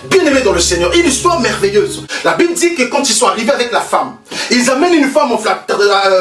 Bien-aimés dans le Seigneur, une histoire merveilleuse. La Bible dit que quand ils sont arrivés avec la femme, ils amènent une femme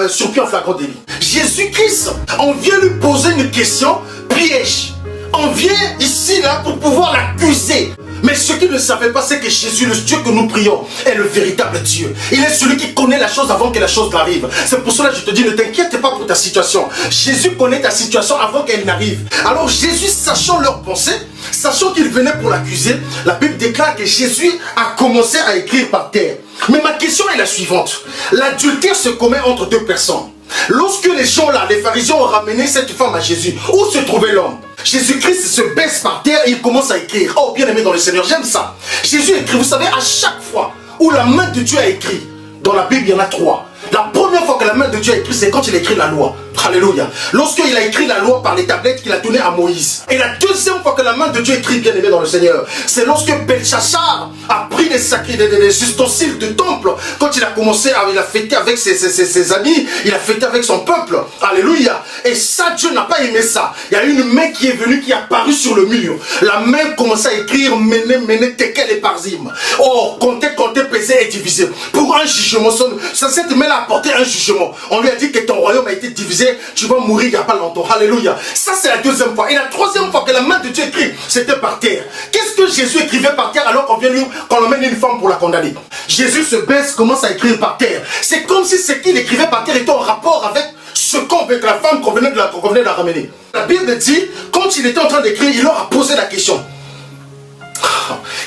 sur pied en flagrant délit. Jésus-Christ, on vient lui poser une question piège. On vient ici, là, pour pouvoir l'accuser. Mais ce qu'il ne savait pas, c'est que Jésus, le Dieu que nous prions, est le véritable Dieu. Il est celui qui connaît la chose avant que la chose n'arrive. C'est pour cela que je te dis, ne t'inquiète pas pour ta situation. Jésus connaît ta situation avant qu'elle n'arrive. Alors Jésus, sachant leurs pensées, sachant qu'ils venaient pour l'accuser, la Bible déclare que Jésus a commencé à écrire par terre. Mais ma question est la suivante. L'adultère se commet entre deux personnes. Lorsque les gens là, les pharisiens ont ramené cette femme à Jésus, où se trouvait l'homme? Jésus-Christ se baisse par terre et il commence à écrire. Oh, bien-aimé dans le Seigneur, j'aime ça. Jésus écrit, vous savez, à chaque fois où la main de Dieu a écrit, dans la Bible, il y en a trois. La première fois que la main de Dieu a écrit, c'est quand il a écrit la loi. Alléluia. Lorsqu'il a écrit la loi par les tablettes qu'il a données à Moïse. Et la deuxième fois que la main de Dieu écrit, bien aimé dans le Seigneur, c'est lorsque Belchassar a pris les ustensiles de temple. Quand il a commencé, il a fêté avec ses amis, il a fêté avec son peuple. Alléluia. Et ça, Dieu n'a pas aimé ça. Il y a une main qui est venue, qui est apparue sur le mur. La main commençait à écrire Méné, Tekel et Parzim. Oh, comptez, pesez et divisez. Pour un jugement, cette main a apporté un jugement. On lui a dit que ton royaume a été divisé. Tu vas mourir il n'y a pas longtemps. Alléluia. Ça, c'est la deuxième fois. Et la troisième fois que la main de Dieu écrit, c'était par terre. Qu'est-ce que Jésus écrivait par terre alors qu'on emmène une femme pour la condamner? Jésus se baisse, commence à écrire par terre. C'est comme si ce qu'il écrivait par terre était en rapport avec ce qu'avec la femme qu'on venait de la ramener. La Bible dit, quand il était en train d'écrire, il leur a posé la question.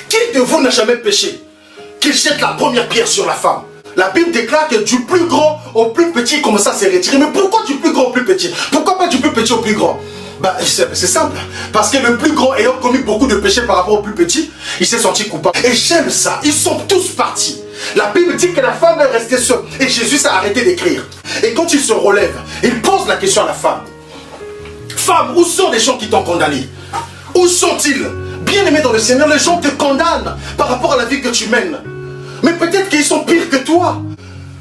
Qui de vous n'a jamais péché? Qu'il jette la première pierre sur la femme. La Bible déclare que du plus grand au plus petit, il commence à se retirer. Mais pourquoi du plus grand au plus petit? Pourquoi pas du plus petit au plus grand? C'est simple. Parce que le plus grand, ayant commis beaucoup de péchés par rapport au plus petit, il s'est senti coupable. Et j'aime ça. Ils sont tous partis. La Bible dit que la femme est restée seule. Et Jésus s'est arrêté d'écrire. Et quand il se relève, il pose la question à la femme. Femme, où sont les gens qui t'ont condamné? Où sont-ils? Bien-aimé dans le Seigneur, les gens te condamnent par rapport à la vie que tu mènes. Mais peut-être qu'ils sont pires que toi.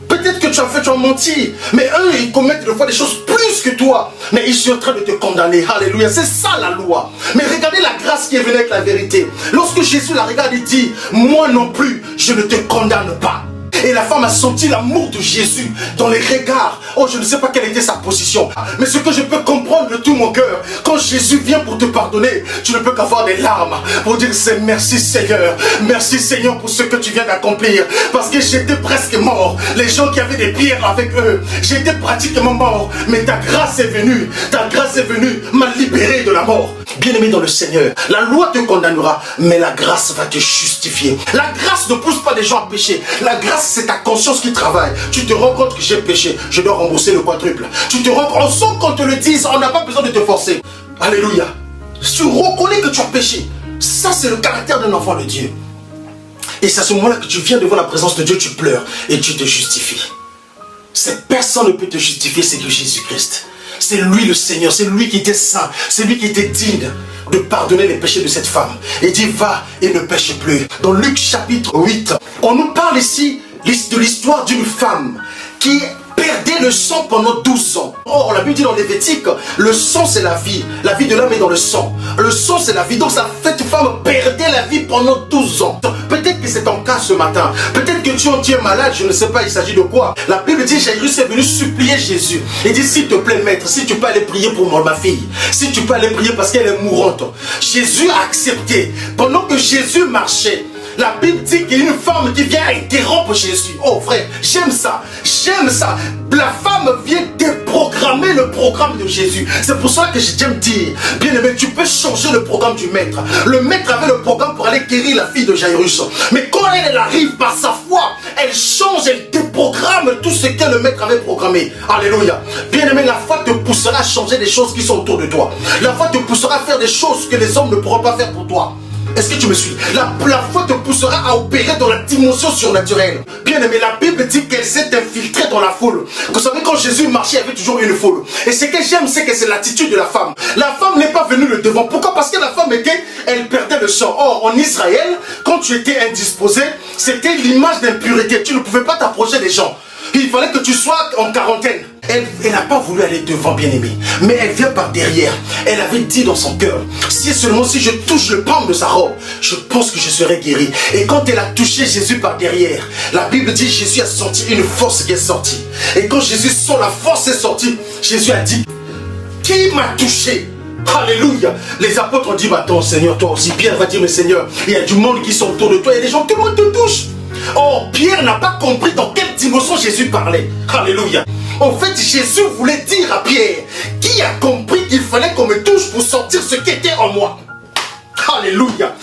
Peut-être que tu as menti. Mais eux, ils commettent des fois des choses plus que toi. Mais ils sont en train de te condamner. Alléluia. C'est ça la loi. Mais regardez la grâce qui est venue avec la vérité. Lorsque Jésus la regarde, il dit, moi non plus, je ne te condamne pas. Et la femme a senti l'amour de Jésus dans les regards. Oh, je ne sais pas quelle était sa position. Mais ce que je peux comprendre de tout mon cœur, quand Jésus vient pour te pardonner, tu ne peux qu'avoir des larmes pour dire c'est merci Seigneur. Merci Seigneur pour ce que tu viens d'accomplir. Parce que j'étais presque mort. Les gens qui avaient des pierres avec eux, j'étais pratiquement mort. Mais ta grâce est venue. Ta grâce est venue, m'a libéré de la mort. Bien-aimé dans le Seigneur, la loi te condamnera, mais la grâce va te justifier. La grâce ne pousse pas des gens à pécher. La grâce, c'est ta conscience qui travaille. Tu te rends compte que j'ai péché, je dois rembourser le quadruple. Tu te rends compte, sans qu'on te le dise, on n'a pas besoin de te forcer. Alléluia. Tu reconnais que tu as péché. Ça, c'est le caractère d'un enfant de Dieu. Et c'est à ce moment-là que tu viens devant la présence de Dieu, tu pleures et tu te justifies. Cette personne ne peut te justifier, c'est que Jésus-Christ. C'est lui le Seigneur, c'est lui qui était saint, c'est lui qui était digne de pardonner les péchés de cette femme. Et dit, va et ne pêche plus. Dans Luc chapitre 8, on nous parle ici de l'histoire d'une femme qui perdait le sang pendant 12 ans. Or, la Bible dit dans Lévitique, le sang c'est la vie de l'âme est dans le sang. Le sang c'est la vie, donc cette femme perdait la vie pendant 12 ans. Peut-être que c'est ton cas ce matin, peut-être que tu es malade, je ne sais pas il s'agit de quoi. La Bible dit, Jairus est venu supplier Jésus. Il dit, s'il te plaît maître, si tu peux aller prier pour ma fille, si tu peux aller prier parce qu'elle est mourante. Jésus a accepté. Pendant que Jésus marchait, la Bible dit qu'il y a une femme qui vient interrompre Jésus. Oh frère, j'aime ça, j'aime ça. La femme vient déprogrammer le programme de Jésus. C'est pour ça que j'aime dire, bien aimé, tu peux changer le programme du maître. Le maître avait le programme pour aller guérir la fille de Jairus. Mais quand elle arrive par sa foi, elle change, elle déprogramme tout ce que le maître avait programmé. Alléluia. Bien aimé, la foi te poussera à changer des choses qui sont autour de toi. La foi te poussera à faire des choses que les hommes ne pourront pas faire pour toi. Est-ce que tu me suis? La foi te poussera à opérer dans la dimension surnaturelle. Bien aimé, la Bible dit qu'elle s'est infiltrée dans la foule. Vous savez, quand Jésus marchait, il y avait toujours une foule. Et ce que j'aime, c'est que c'est l'attitude de la femme. La femme n'est pas venue le devant. Pourquoi? Parce que la femme elle perdait le sang. Or, en Israël, quand tu étais indisposé, c'était l'image d'impureté. Tu ne pouvais pas t'approcher des gens. Il fallait que tu sois en quarantaine. Elle n'a pas voulu aller devant, bien-aimé, mais elle vient par derrière. Elle avait dit dans son cœur, si seulement si je touche le pan de sa robe, je pense que je serai guéri. Et quand elle a touché Jésus par derrière, la Bible dit Jésus a senti une force qui est sortie. Et quand Jésus sent la force est sortie, Jésus a dit, qui m'a touché? Alléluia. Les apôtres ont dit, bah attends Seigneur, toi aussi. Pierre va dire, mais Seigneur, il y a du monde qui sont autour de toi, il y a des gens, tout le monde te touche. Oh, Pierre n'a pas compris dans quelle dimension Jésus parlait. Alléluia. En fait, Jésus voulait dire à Pierre, qui a compris qu'il fallait qu'on me touche pour sortir ce qui était en moi? Alléluia.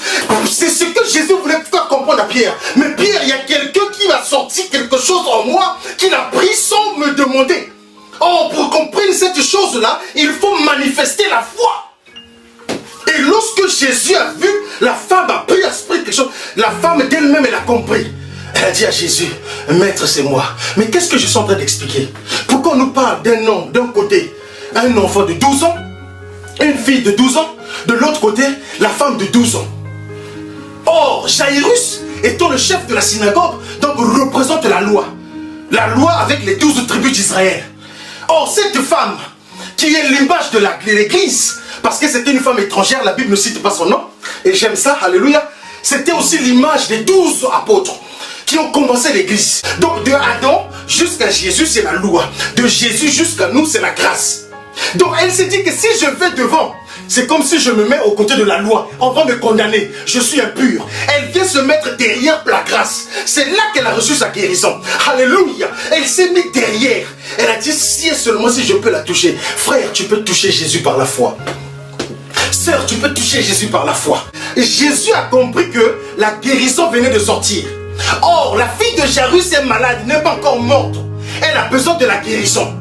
C'est ce que Jésus voulait faire comprendre à Pierre. Mais Pierre, il y a quelqu'un qui va sortir quelque chose en moi qu'il a pris sans me demander. Oh, pour comprendre cette chose-là, il faut manifester la foi. Et lorsque Jésus a vu, la femme a pris à l'esprit quelque chose. La femme d'elle-même, elle a compris. Elle a dit à Jésus, maître, c'est moi. Mais qu'est-ce que je suis en train d'expliquer? Pourquoi on nous parle d'un homme, d'un côté, un enfant de 12 ans, une fille de 12 ans, de l'autre côté, la femme de 12 ans. Or, Jairus, étant le chef de la synagogue, donc représente la loi. La loi avec les 12 tribus d'Israël. Or, cette femme, qui est l'image de l'église, parce que c'était une femme étrangère, la Bible ne cite pas son nom, et j'aime ça, alléluia, c'était aussi l'image des 12 apôtres qui ont commencé l'église. Donc de Adam jusqu'à Jésus, c'est la loi. De Jésus jusqu'à nous, c'est la grâce. Donc elle s'est dit que si je vais devant, c'est comme si je me mets aux côtés de la loi. On va me condamner, je suis impur. Elle vient se mettre derrière la grâce. C'est là qu'elle a reçu sa guérison. Alléluia. Elle s'est mise derrière. Elle a dit, si et seulement si je peux la toucher. Frère, tu peux toucher Jésus par la foi. Sœur, tu peux toucher Jésus par la foi. Et Jésus a compris que la guérison venait de sortir. Or, la fille de Jairus est malade, n'est pas encore morte. Elle a besoin de la guérison.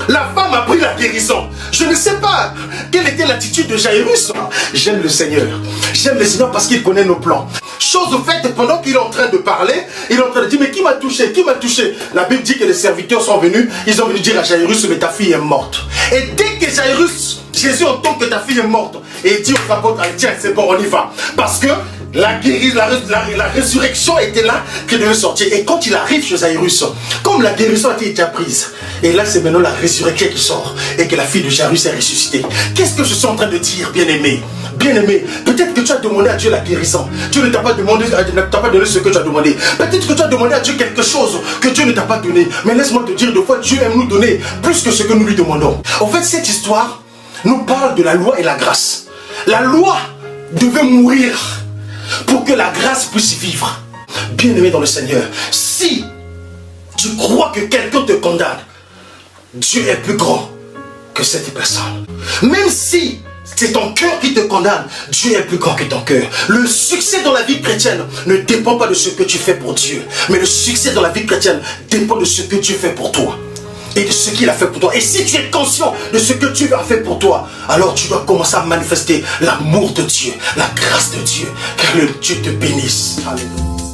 La femme a pris la guérison. Je ne sais pas quelle était l'attitude de Jairus. J'aime le Seigneur. J'aime le Seigneur parce qu'il connaît nos plans. Chose faite, pendant qu'il est en train de parler, il est en train de dire, mais qui m'a touché? Qui m'a touché? La Bible dit que les serviteurs sont venus, ils ont venu dire à Jairus, mais ta fille est morte. Et dès que Jairus, Jésus entend que ta fille est morte, et il dit aux apôtres, tiens, c'est bon, on y va. Parce que la résurrection était là, qui devait sortir. Et quand il arrive chez Jairus, comme la guérison a été déjà prise, et là c'est maintenant la résurrection qui sort, et que la fille de Jairus est ressuscitée. Qu'est-ce que je suis en train de dire, bien-aimé? Bien-aimé, peut-être que tu as demandé à Dieu la guérison. Dieu ne t'a pas demandé, ne t'a pas donné ce que tu as demandé. Peut-être que tu as demandé à Dieu quelque chose que Dieu ne t'a pas donné. Mais laisse-moi te dire, de fois Dieu aime nous donner plus que ce que nous lui demandons. En fait, cette histoire nous parle de la loi et la grâce. La loi devait mourir pour que la grâce puisse vivre. Bien-aimé dans le Seigneur, si tu crois que quelqu'un te condamne, Dieu est plus grand que cette personne. Même si c'est ton cœur qui te condamne, Dieu est plus grand que ton cœur. Le succès dans la vie chrétienne ne dépend pas de ce que tu fais pour Dieu, mais le succès dans la vie chrétienne dépend de ce que Dieu fait pour toi et de ce qu'il a fait pour toi. Et si tu es conscient de ce que Dieu a fait pour toi, alors tu dois commencer à manifester l'amour de Dieu, la grâce de Dieu. Que le Dieu te bénisse. Alléluia.